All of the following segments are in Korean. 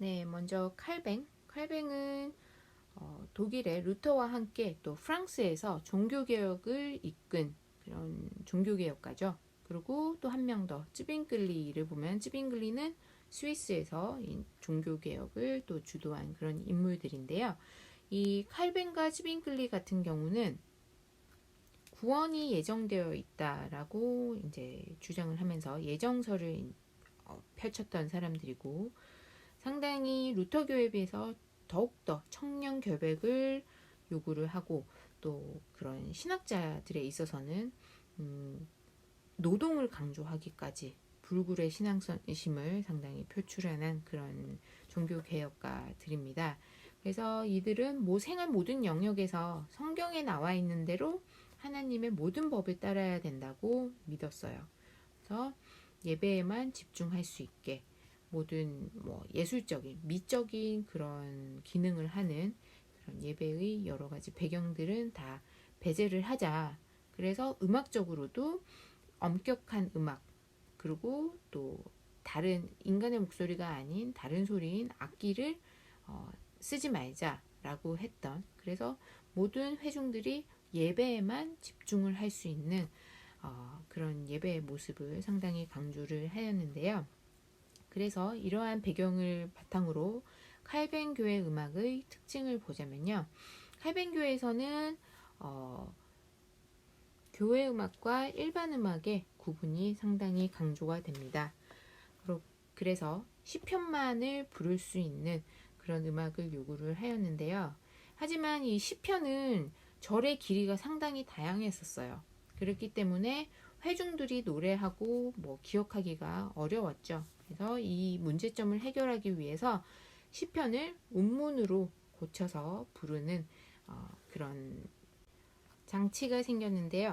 네, 먼저 칼뱅. 칼뱅은 독일의 루터와 함께 또 프랑스에서 종교개혁을 이끈 그런 종교개혁가죠. 그리고 또 한 명 더, 쯔빙글리를 보면 쯔빙글리는 스위스에서 이 종교개혁을 또 주도한 그런 인물들인데요. 이 칼뱅과 쯔빙글리 같은 경우는 구원이 예정되어 있다라고 이제 주장을 하면서 예정서를 펼쳤던 사람들이고, 상당히 루터교에 비해서 더욱더 청년 결백을 요구를 하고, 또 그런 신학자들에 있어서는 노동을 강조하기까지 불굴의 신앙심을 상당히 표출하는 그런 종교개혁가들입니다. 그래서 이들은 생활 모든 영역에서 성경에 나와 있는 대로 하나님의 모든 법을 따라야 된다고 믿었어요. 그래서 예배에만 집중할 수 있게 모든 예술적인, 미적인 그런 기능을 하는 그런 예배의 여러 가지 배경들은 다 배제를 하자. 그래서 음악적으로도 엄격한 음악, 그리고 또 다른 인간의 목소리가 아닌 다른 소리인 악기를 쓰지 말자라고 했던, 그래서 모든 회중들이 예배에만 집중을 할 수 있는 그런 예배의 모습을 상당히 강조를 하였는데요. 그래서 이러한 배경을 바탕으로 칼뱅 교회 음악의 특징을 보자면요. 칼뱅 교회에서는 교회 음악과 일반 음악의 구분이 상당히 강조가 됩니다. 그래서 시편만을 부를 수 있는 그런 음악을 요구를 하였는데요. 하지만 이 시편은 절의 길이가 상당히 다양했었어요. 그렇기 때문에 회중들이 노래하고 기억하기가 어려웠죠. 그래서 이 문제점을 해결하기 위해서 시편을 운문으로 고쳐서 부르는 그런 장치가 생겼는데요.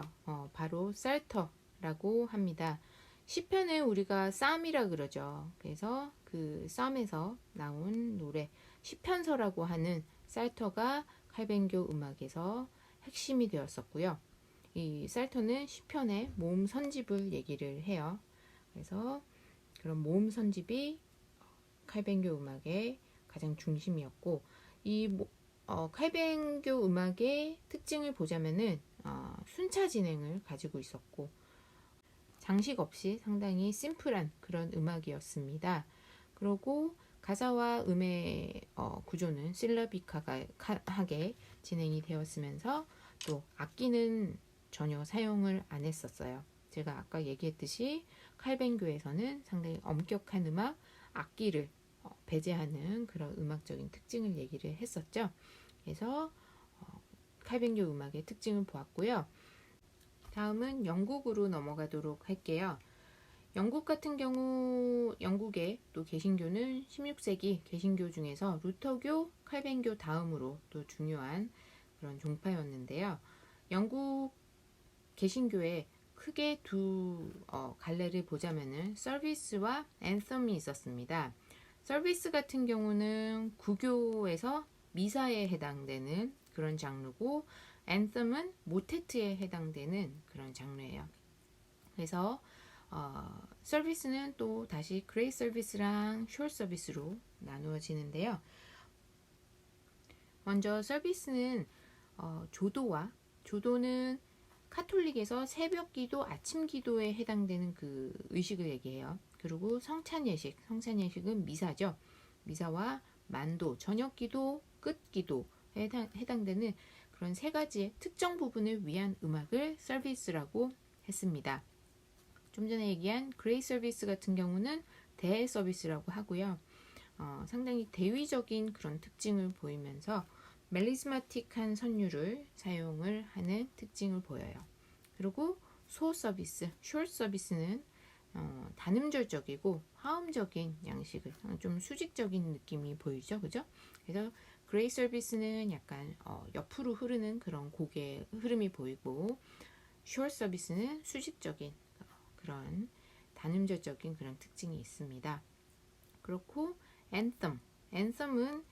바로 살터라고 합니다. 시편을 우리가 쌈이라 그러죠. 그래서 그 쌈에서 나온 노래 시편서라고 하는 살터가 칼뱅교 음악에서 핵심이 되었었고요. 이 살터는 시편의 모음 선집을 얘기를 해요. 그래서 그런 모음 선집이 칼뱅교 음악의 가장 중심이었고, 이 칼뱅교 음악의 특징을 보자면은 순차 진행을 가지고 있었고 장식 없이 상당히 심플한 그런 음악이었습니다. 그리고 가사와 음의 구조는 실러빅하게 진행이 되었으면서 또 악기는 전혀 사용을 안 했었어요. 제가 아까 얘기했듯이 칼뱅교에서는 상당히 엄격한 음악, 악기를 배제하는 그런 음악적인 특징을 얘기를 했었죠. 그래서 칼뱅교 음악의 특징을 보았고요. 다음은 영국으로 넘어가도록 할게요. 영국 같은 경우 영국의 또 개신교는 16세기 개신교 중에서 루터교, 칼뱅교 다음으로 또 중요한 그런 종파였는데요. 영국 개신교에 크게 두 갈래를 보자면은 서비스와 앤썸이 있었습니다. 서비스 같은 경우는 구교에서 미사에 해당되는 그런 장르고, 앤썸은 모테트에 해당되는 그런 장르예요. 그래서 서비스는 또 다시 그레이 서비스랑 숄 서비스로 나누어지는데요. 먼저 서비스는 조도는 카톨릭에서 새벽 기도, 아침 기도에 해당되는 그 의식을 얘기해요. 그리고 성찬예식은 미사죠. 미사와 만도, 저녁 기도, 끝 기도에 해당되는 그런 세 가지의 특정 부분을 위한 음악을 서비스라고 했습니다. 좀 전에 얘기한 그레이 서비스 같은 경우는 대 서비스라고 하고요. 상당히 대위적인 그런 특징을 보이면서 멜리스마틱한 선율을 사용을 하는 특징을 보여요. 그리고 소 서비스, 숄 서비스는 단음절적이고 화음적인 양식을, 좀 수직적인 느낌이 보이죠, 그죠? 그래서 그레이 서비스는 약간 옆으로 흐르는 그런 곡의 흐름이 보이고, 숄 서비스는 수직적인 그런 단음절적인 그런 특징이 있습니다. 그렇고 앤썸은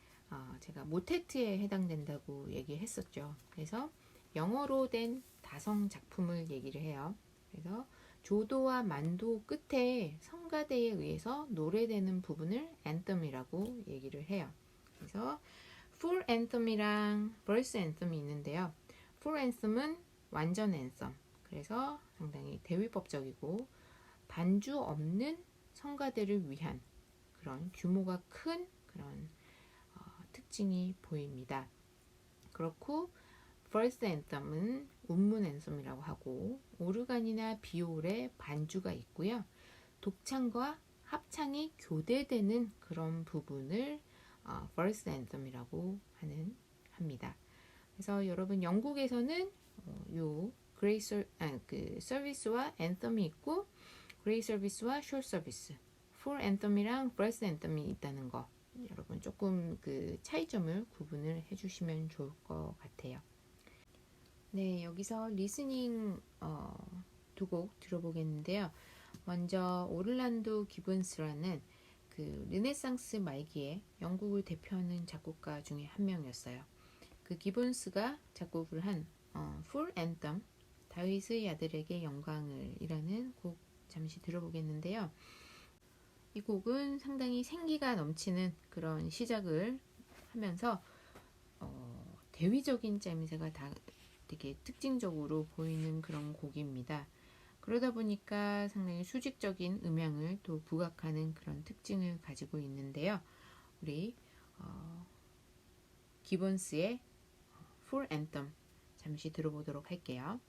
제가 모테트에 해당된다고 얘기했었죠. 그래서 영어로 된 다성 작품을 얘기를 해요. 그래서 조도와 만도 끝에 성가대에 의해서 노래되는 부분을 anthem이라고 얘기를 해요. 그래서 full anthem이랑 verse anthem이 있는데요. full anthem은 완전 앤썸. 그래서 상당히 대위법적이고 반주 없는 성가대를 위한 그런 규모가 큰 그런 특징이 보입니다. 그렇고 verse anthem은 운문 앤썸이라고 하고 오르간이나 비올의 반주가 있고요. 독창과 합창이 교대되는 그런 부분을 verse anthem이라고 합니다. 그래서 여러분 영국에서는 요 서비스와 앤썸이 있고 그레이 서비스와 short 서비스, full anthem이랑 verse anthem이 있다는 거 여러분 조금 그 차이점을 구분을 해주시면 좋을 것 같아요. 네, 여기서 리스닝 두 곡 들어보겠는데요. 먼저 오를란도 기본스라는 그 르네상스 말기에 영국을 대표하는 작곡가 중에 한 명이었어요. 그 기본스가 작곡을 한 Full Anthem, 다윗의 아들에게 영광을 이라는 곡 잠시 들어보겠는데요. 이 곡은 상당히 생기가 넘치는 그런 시작을 하면서 대위적인 짜임새가 다 되게 특징적으로 보이는 그런 곡입니다. 그러다 보니까 상당히 수직적인 음향을 또 부각하는 그런 특징을 가지고 있는데요. 우리 기본스의 Full Anthem 잠시 들어보도록 할게요.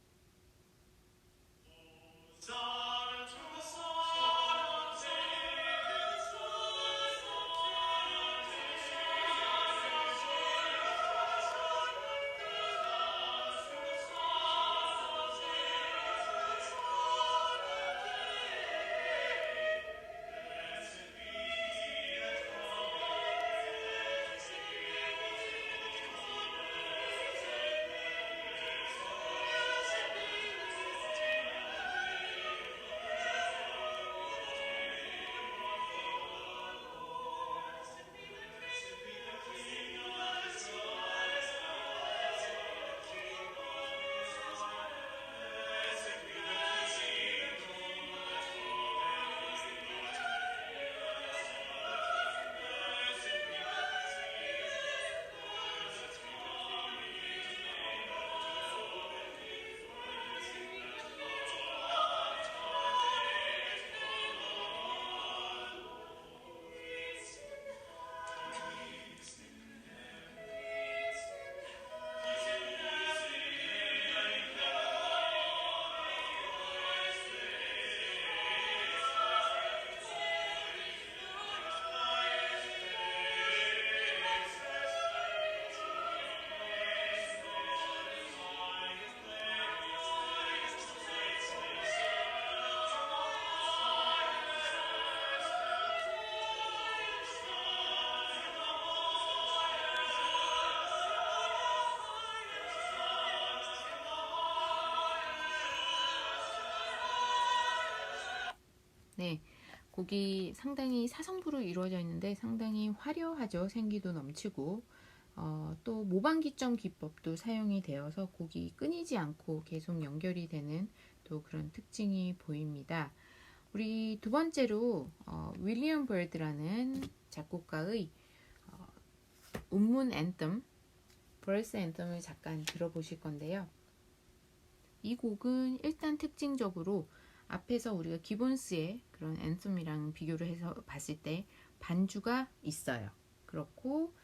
네, 곡이 상당히 사성부로 이루어져 있는데 상당히 화려하죠. 생기도 넘치고 또 모방기점 기법도 사용이 되어서 곡이 끊이지 않고 계속 연결이 되는 또 그런 특징이 보입니다. 우리 두 번째로 윌리엄 버드라는 작곡가의 운문 앤텀, 버스 앤텀을 잠깐 들어보실 건데요. 이 곡은 일단 특징적으로 앞에서 우리가 기본스의 그런 앤썸이랑 비교를 해서 봤을 때 반주가 있어요. 그렇고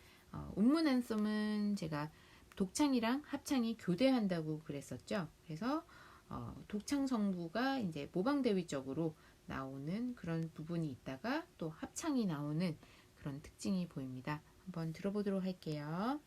운문 앤썸은 제가 독창이랑 합창이 교대한다고 그랬었죠. 그래서 독창 성부가 이제 모방대위적으로 나오는 그런 부분이 있다가 또 합창이 나오는 그런 특징이 보입니다. 한번 들어보도록 할게요.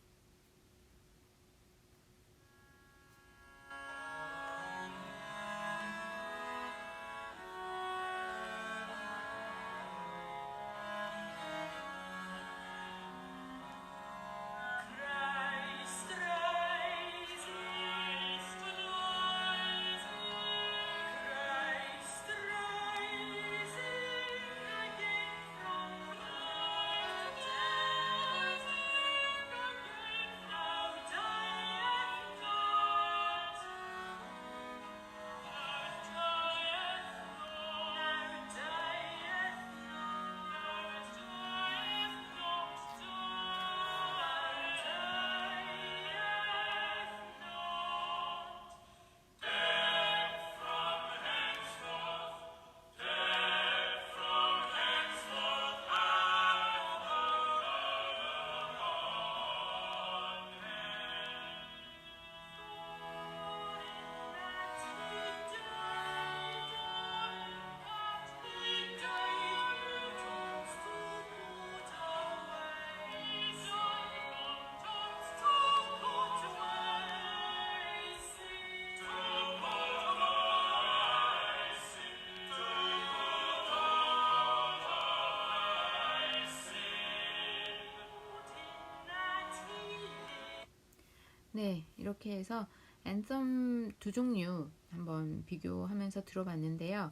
네, 이렇게 해서 앤썸 두 종류 한번 비교하면서 들어봤는데요.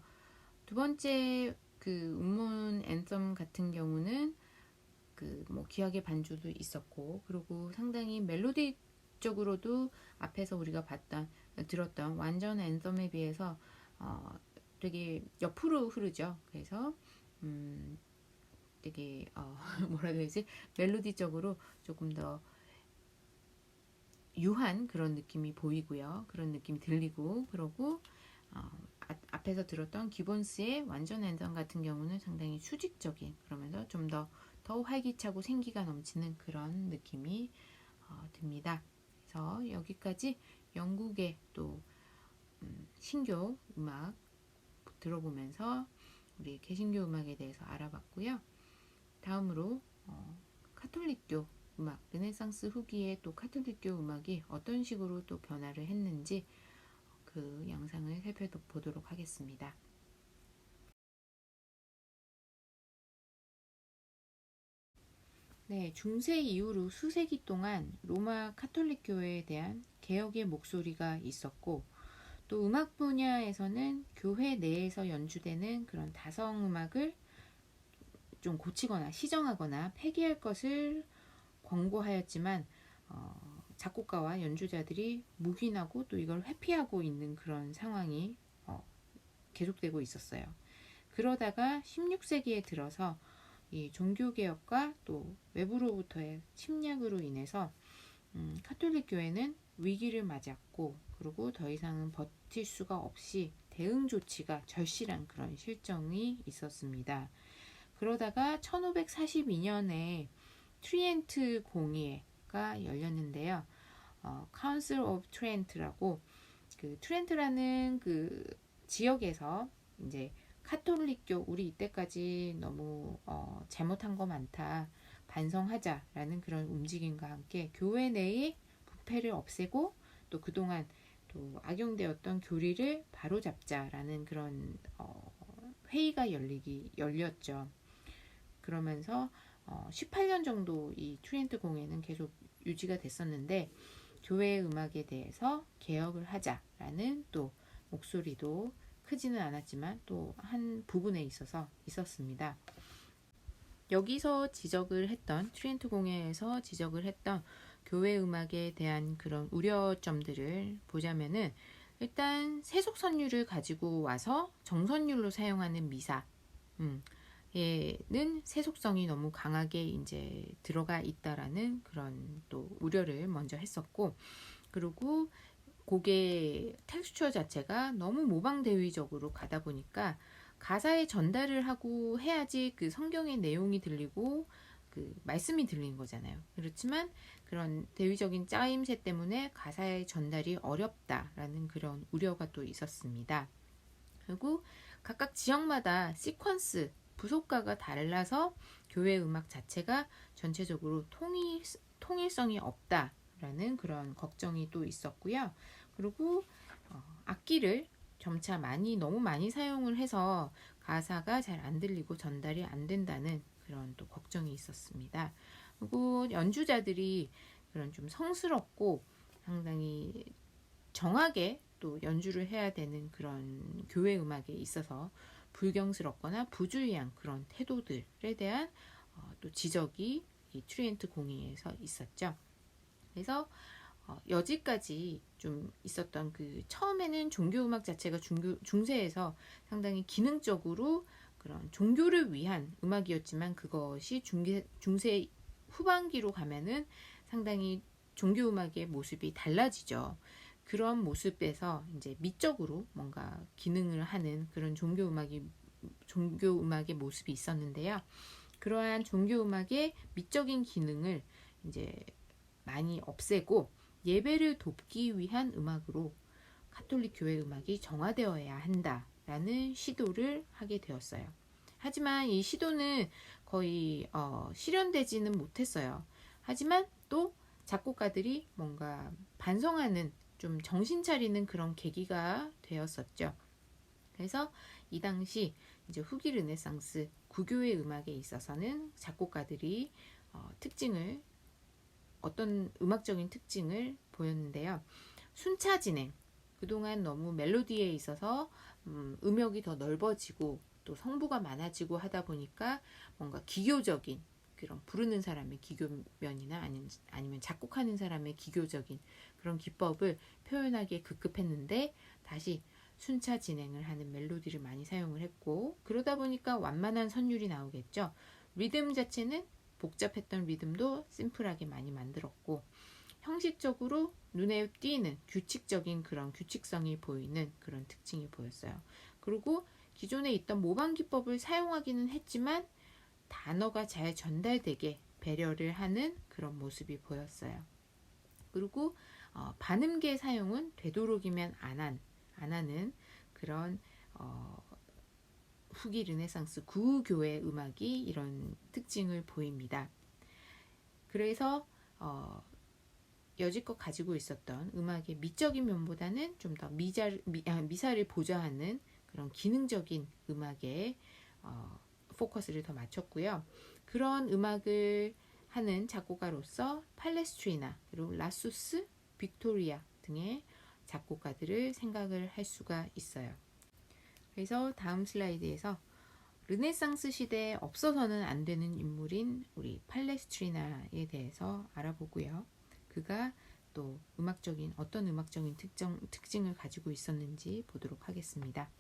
두 번째 그 운문 앤썸 같은 경우는 그 뭐 기악의 반주도 있었고, 그리고 상당히 멜로디적으로도 앞에서 우리가 들었던 완전 앤썸에 비해서 어, 되게 옆으로 흐르죠. 그래서 되게 뭐라 그래야 되지? 멜로디적으로 조금 더 유한 그런 느낌이 보이고요. 그런 느낌이 들리고, 그러고 앞에서 들었던 기본스의 완전 앤썸 같은 경우는 상당히 수직적인, 그러면서 좀 더 활기차고 생기가 넘치는 그런 느낌이 듭니다. 그래서 여기까지 영국의 또 신교 음악 들어보면서 우리 개신교 음악에 대해서 알아봤고요. 다음으로 카톨릭교 음악, 르네상스 후기의 또 카톨릭교 음악이 어떤 식으로 또 변화를 했는지 그 영상을 살펴보도록 하겠습니다. 네, 중세 이후로 수세기 동안 로마 카톨릭교회에 대한 개혁의 목소리가 있었고, 또 음악 분야에서는 교회 내에서 연주되는 그런 다성 음악을 좀 고치거나 시정하거나 폐기할 것을 권고하였지만 작곡가와 연주자들이 묵인하고 또 이걸 회피하고 있는 그런 상황이 계속되고 있었어요. 그러다가 16세기에 들어서 이 종교개혁과 또 외부로부터의 침략으로 인해서 카톨릭 교회는 위기를 맞았고, 그리고 더 이상은 버틸 수가 없이 대응 조치가 절실한 그런 실정이 있었습니다. 그러다가 1542년에 트리엔트 공의회가 열렸는데요. Council of Trent라고, 그 트렌트라는 그 지역에서 이제 카톨릭교, 우리 이때까지 너무 잘못한 거 많다, 반성하자라는 그런 움직임과 함께 교회 내의 부패를 없애고 또 그동안 또 악용되었던 교리를 바로잡자라는 그런 회의가 열렸죠. 그러면서 18년 정도 이 트렌트 공회는 계속 유지가 됐었는데, 교회 음악에 대해서 개혁을 하자라는 또 목소리도 크지는 않았지만 또 한 부분에 있어서 있었습니다. 여기서 지적을 했던, 트리엔트 공회에서 지적을 했던 교회 음악에 대한 그런 우려점들을 보자면은, 일단 세속선율을 가지고 와서 정선율로 사용하는 미사, 에는 세속성이 너무 강하게 이제 들어가 있다라는 그런 또 우려를 먼저 했었고, 그리고 곡의 텍스처 자체가 너무 모방 대위적으로 가다 보니까 가사에 전달을 하고 해야지 그 성경의 내용이 들리고 그 말씀이 들리는 거잖아요. 그렇지만 그런 대위적인 짜임새 때문에 가사의 전달이 어렵다라는 그런 우려가 또 있었습니다. 그리고 각각 지역마다 시퀀스, 부속가가 달라서 교회 음악 자체가 전체적으로 통일성이 없다라는 그런 걱정이 또 있었고요. 그리고 악기를 점차 너무 많이 사용을 해서 가사가 잘 안 들리고 전달이 안 된다는 그런 또 걱정이 있었습니다. 그리고 연주자들이 그런 좀 성스럽고 상당히 정하게 또 연주를 해야 되는 그런 교회 음악에 있어서 불경스럽거나 부주의한 그런 태도들에 대한 또 지적이 이 트리엔트 공의에서 있었죠. 그래서 여지까지 좀 있었던 그 처음에는 종교 음악 자체가 중세에서 상당히 기능적으로 그런 종교를 위한 음악이었지만, 그것이 중세 후반기로 가면은 상당히 종교 음악의 모습이 달라지죠. 그런 모습에서 이제 미적으로 뭔가 기능을 하는 그런 종교 음악의 모습이 있었는데요. 그러한 종교 음악의 미적인 기능을 이제 많이 없애고 예배를 돕기 위한 음악으로 카톨릭 교회 음악이 정화되어야 한다라는 시도를 하게 되었어요. 하지만 이 시도는 거의 실현되지는 못했어요. 하지만 또 작곡가들이 뭔가 반성하는, 좀 정신 차리는 그런 계기가 되었었죠. 그래서 이 당시 이제 후기 르네상스 구교의 음악에 있어서는 작곡가들이 특징을 어떤 음악적인 특징을 보였는데요. 순차 진행. 그동안 너무 멜로디에 있어서 음역이 더 넓어지고 또 성부가 많아지고 하다 보니까 뭔가 기교적인 그런 부르는 사람의 기교면이나 아니면 작곡하는 사람의 기교적인 그런 기법을 표현하기에 급급했는데 다시 순차 진행을 하는 멜로디를 많이 사용을 했고 그러다 보니까 완만한 선율이 나오겠죠. 리듬 자체는 복잡했던 리듬도 심플하게 많이 만들었고 형식적으로 눈에 띄는 규칙적인 그런 규칙성이 보이는 그런 특징이 보였어요. 그리고 기존에 있던 모방 기법을 사용하기는 했지만 단어가 잘 전달되게 배려를 하는 그런 모습이 보였어요. 그리고 반음계 사용은 되도록이면 안 하는 그런 후기 르네상스 구교의 음악이 이런 특징을 보입니다. 그래서 여지껏 가지고 있었던 음악의 미적인 면보다는 좀 더 미사를 보좌하는 그런 기능적인 음악에 포커스를 더 맞췄고요. 그런 음악을 하는 작곡가로서 팔레스트리나 그리고 라수스, 빅토리아 등의 작곡가들을 생각을 할 수가 있어요. 그래서 다음 슬라이드에서 르네상스 시대에 없어서는 안 되는 인물인 우리 팔레스트리나에 대해서 알아보고요. 그가 또 어떤 음악적인 특징을 가지고 있었는지 보도록 하겠습니다.